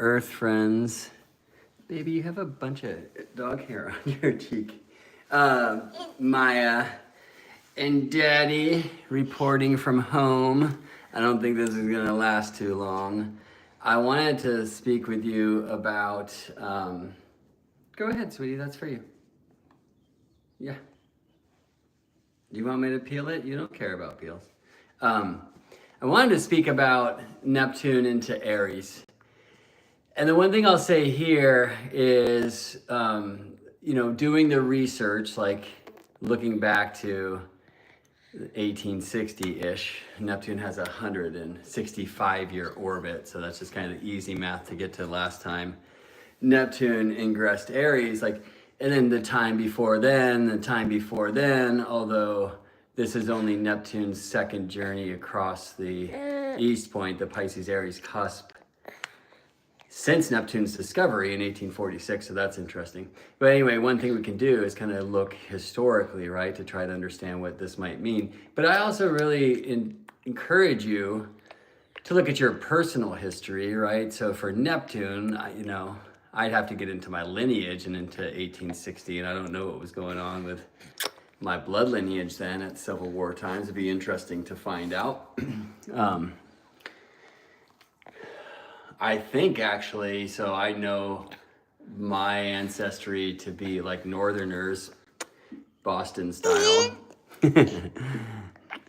Earth friends. Baby, you have a bunch of dog hair on your cheek. Maya and Daddy reporting from home. I don't think this is gonna last too long. I wanted to speak with you about, go ahead, sweetie, that's for you. Yeah. Do you want me to peel it? You don't care about peels. I wanted to speak about Neptune into Aries. And the one thing I'll say here is, doing the research, like looking back to 1860-ish, Neptune has a 165-year orbit. So that's just kind of easy math to get to last time Neptune ingressed Aries. And then the time before then, although this is only Neptune's second journey across the east point, the Pisces-Aries cusp, since Neptune's discovery in 1846, so that's interesting. But anyway, one thing we can do is kind of look historically, right, to try to understand what this might mean. But I also really encourage you to look at your personal history, right? So for Neptune, I'd have to get into my lineage and into 1860, and I don't know what was going on with my blood lineage then at Civil War times. It'd be interesting to find out. I think actually, so I know my ancestry to be like Northerners, Boston style.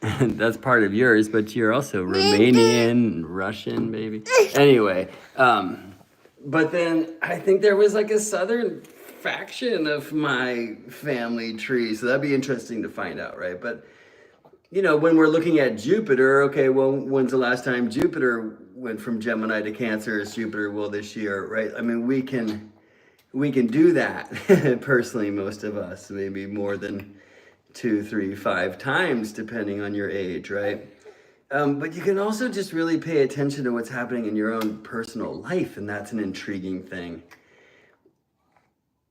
That's part of yours, but you're also Romanian, Russian, maybe. Anyway, but then I think there was like a southern faction of my family tree, so that'd be interesting to find out, right? But when we're looking at Jupiter, okay, well, when's the last time Jupiter went from Gemini to Cancer? As Jupiter will this year, right? I mean, we can do that personally, most of us, maybe more than 2, 3, 5 times, depending on your age, right? But you can also just really pay attention to what's happening in your own personal life, and that's an intriguing thing.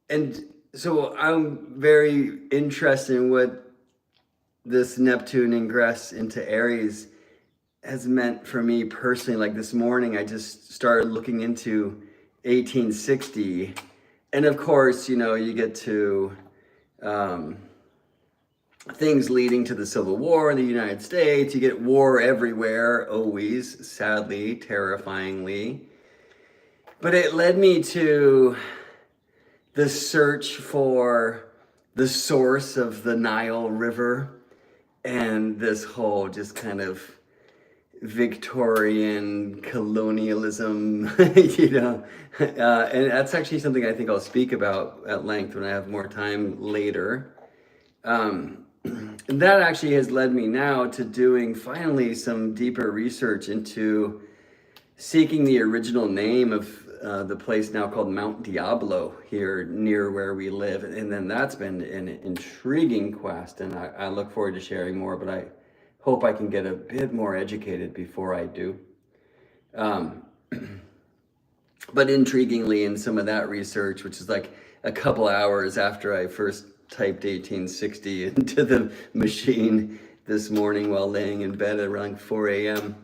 And so I'm very interested in what this Neptune ingress into Aries has meant for me personally. Like this morning, I just started looking into 1860. And of course, you get to things leading to the Civil War in the United States. You get war everywhere, always, sadly, terrifyingly. But it led me to the search for the source of the Nile River and this whole just kind of Victorian colonialism, and that's actually something I think I'll speak about at length when I have more time later. And that actually has led me now to doing finally some deeper research into seeking the original name of the place now called Mount Diablo here near where we live. And then that's been an intriguing quest, and I look forward to sharing more, but I hope I can get a bit more educated before I do. But intriguingly, in some of that research, which is like a couple hours after I first typed 1860 into the machine this morning while laying in bed at around 4 a.m.,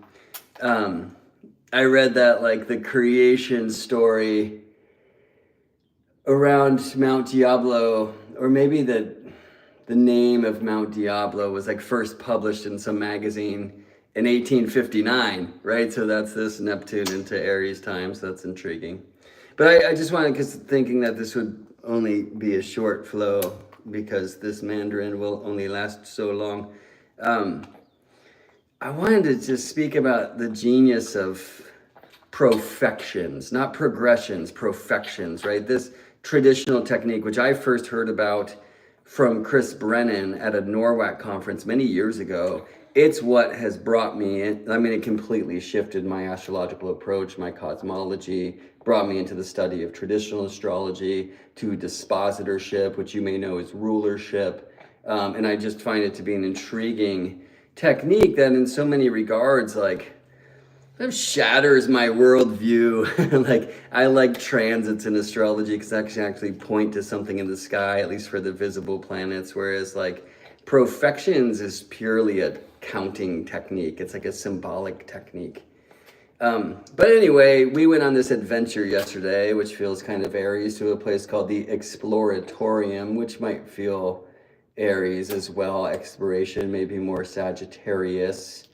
I read that like the creation story around Mount Diablo, or maybe the name of Mount Diablo was like first published in some magazine in 1859, right? So that's this Neptune into Aries time, so that's intriguing. But I just wanted, because thinking that this would only be a short flow because this Mandarin will only last so long, I wanted to just speak about the genius of profections, not progressions, profections, right? This traditional technique, which I first heard about from Chris Brennan at a NORWAC conference many years ago. It's what has brought me in. I mean, it completely shifted my astrological approach, my cosmology, brought me into the study of traditional astrology, to dispositorship, which you may know is rulership. And I just find it to be an intriguing technique that in so many regards, like, it shatters my worldview. I like transits in astrology because I can actually point to something in the sky, at least for the visible planets, whereas like profections is purely a counting technique. It's like a symbolic technique. But anyway, we went on this adventure yesterday, which feels kind of Aries, to a place called the Exploratorium, which might feel Aries as well. Exploration, maybe more Sagittarius.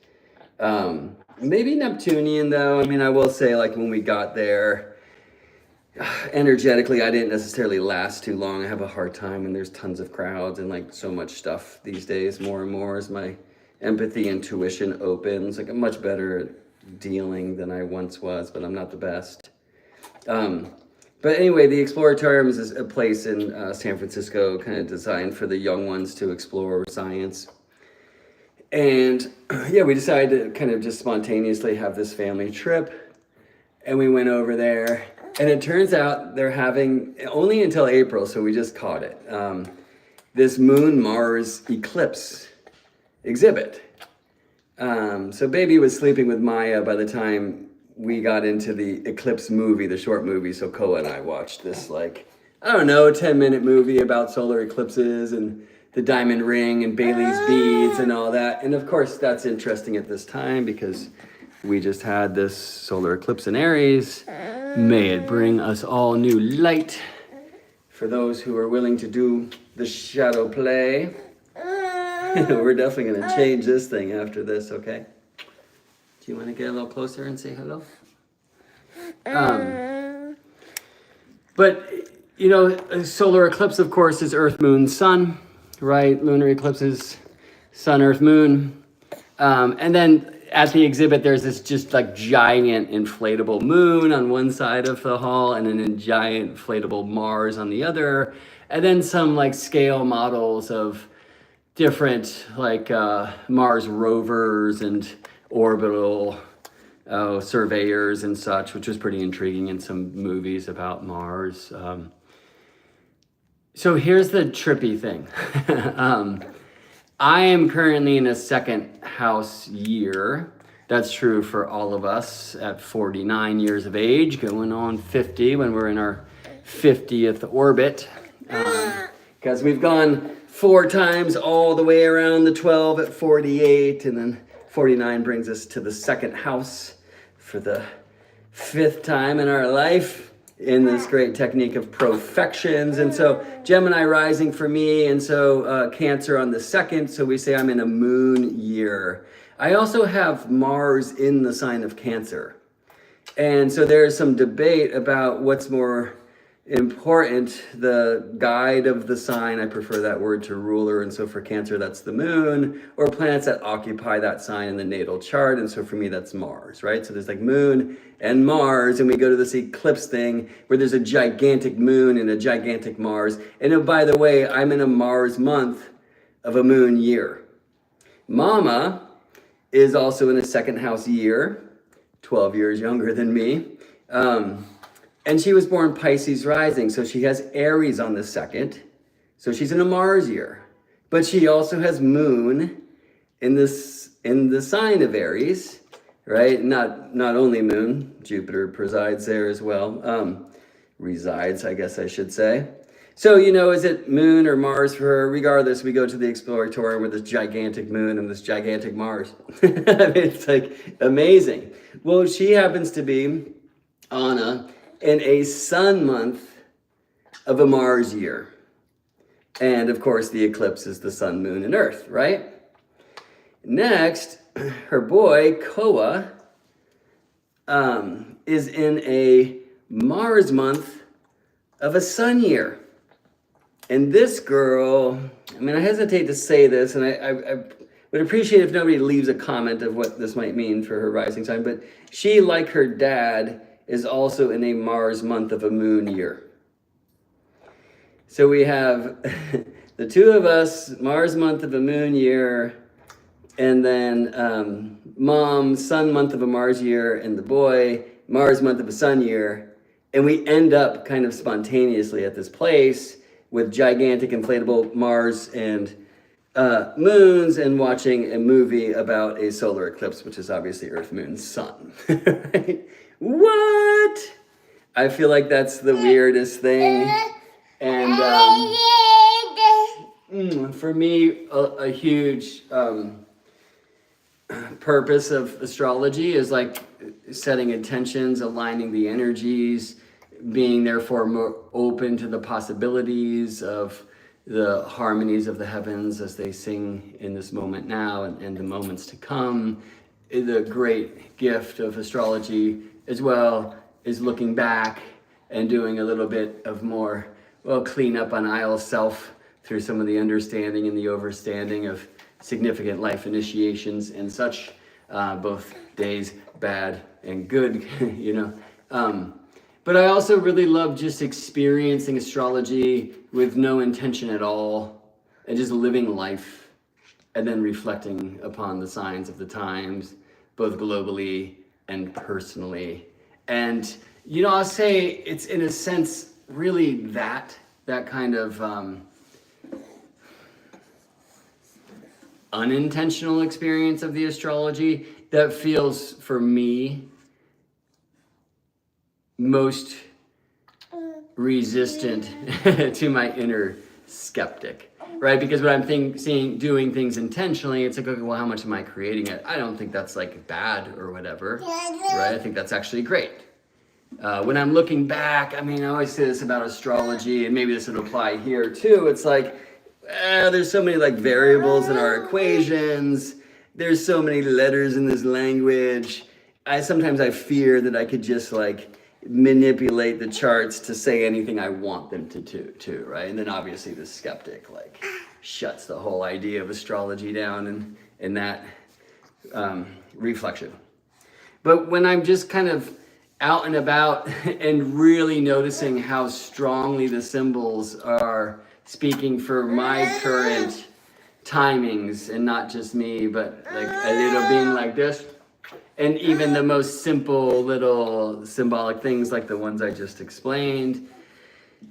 Maybe Neptunian though. I mean, I will say, like, when we got there, energetically, I didn't necessarily last too long. I have a hard time when there's tons of crowds and like so much stuff these days. More and more as my empathy intuition opens, like I'm much better at dealing than I once was, but I'm not the best. But anyway, the Exploratarium is a place in San Francisco, kind of designed for the young ones to explore science. And yeah, we decided to kind of just spontaneously have this family trip. And we went over there. And it turns out they're having, only until April, so we just caught it, this Moon-Mars eclipse exhibit. So baby was sleeping with Maya by the time we got into the eclipse movie, the short movie. So Koa and I watched this, like, I don't know, 10-minute movie about solar eclipses and the diamond ring and Bailey's beads and all that. And of course, that's interesting at this time because we just had this solar eclipse in Aries. May it bring us all new light for those who are willing to do the shadow play. We're definitely going to change this thing after this, okay? Do you want to get a little closer and say hello? But, you know, a solar eclipse, of course, is Earth, Moon, Sun, right? Lunar eclipses, Sun, Earth, Moon. And then at the exhibit, there's this just like giant inflatable moon on one side of the hall and then a giant inflatable Mars on the other. And then some like scale models of different like Mars rovers and orbital surveyors and such, which was pretty intriguing in some movies about Mars. So here's the trippy thing. I am currently in a second house year. That's true for all of us at 49 years of age, going on 50 when we're in our 50th orbit. Because we've gone 4 times all the way around the 12 at 48, and then 49 brings us to the second house for the 5th time in our life in this great technique of Profections. And so Gemini rising for me, and so Cancer on the 2nd, so we say I'm in a moon year. I also have Mars in the sign of Cancer. And so there's some debate about what's more important, the guide of the sign, I prefer that word to ruler, and so for Cancer that's the moon, or planets that occupy that sign in the natal chart, and so for me that's Mars, right? So there's like moon and Mars, and we go to this eclipse thing where there's a gigantic moon and a gigantic Mars. And oh, by the way, I'm in a Mars month of a moon year. Mama is also in a second house year, 12 years younger than me. And she was born Pisces rising, so she has Aries on the 2nd. So she's in a Mars year. But she also has moon in the sign of Aries, right? Not only moon, Jupiter presides there as well. Resides, I guess I should say. So, you know, is it moon or Mars for her? Regardless, we go to the Exploratorium with this gigantic moon and this gigantic Mars. I mean, it's like amazing. Well, she happens to be, Anna, in a sun month of a Mars year. And of course, the eclipse is the sun, moon, and earth, right? Next, her boy, Koa, is in a Mars month of a sun year. And this girl, I mean, I hesitate to say this, and I would appreciate if nobody leaves a comment of what this might mean for her rising sign, but she, like her dad, is also in a Mars month of a moon year. So we have the two of us, Mars month of a moon year, and then mom, sun month of a Mars year, and the boy, Mars month of a sun year. And we end up kind of spontaneously at this place with gigantic inflatable Mars and moons and watching a movie about a solar eclipse, which is obviously Earth, Moon, Sun. Right? What? I feel like that's the weirdest thing. And for me, a huge purpose of astrology is like setting intentions, aligning the energies, being therefore more open to the possibilities of the harmonies of the heavens as they sing in this moment now and the moments to come. The great gift of astrology as well is looking back and doing a little bit of more, well, clean up on I'll self through some of the understanding and the overstanding of significant life initiations and such, both days, bad and good, you know. But I also really love just experiencing astrology with no intention at all and just living life and then reflecting upon the signs of the times, both globally and personally. And, you know, I'll say it's in a sense really that kind of unintentional experience of the astrology that feels for me most resistant to my inner skeptic, right? Because when I'm doing things intentionally, it's like, okay, well, how much am I creating it? I don't think that's like bad or whatever, right? I think that's actually great. When I'm looking back, I mean, I always say this about astrology, and maybe this would apply here too. It's like, there's so many like variables in our equations. There's so many letters in this language. Sometimes I fear that I could just like manipulate the charts to say anything I want them to, right? And then obviously the skeptic like shuts the whole idea of astrology down in that reflection. But when I'm just kind of out and about and really noticing how strongly the symbols are speaking for my current timings, and not just me, but like a little being like this, and even the most simple little symbolic things like the ones I just explained,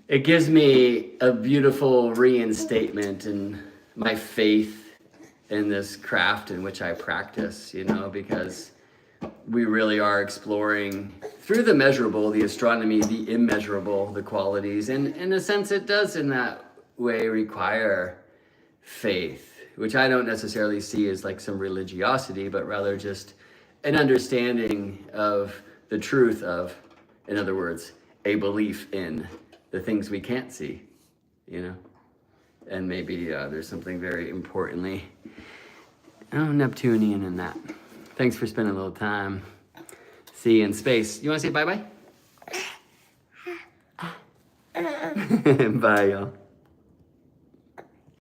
it gives me a beautiful reinstatement in my faith in this craft in which I practice, you know, because we really are exploring through the measurable, the astronomy, the immeasurable, the qualities, and in a sense it does in that way require faith, which I don't necessarily see as like some religiosity, but rather just an understanding of the truth of, in other words, a belief in the things we can't see, you know? And maybe there's something very importantly Neptunian in that. Thanks for spending a little time. See you in space. You want to say bye-bye? Bye, y'all.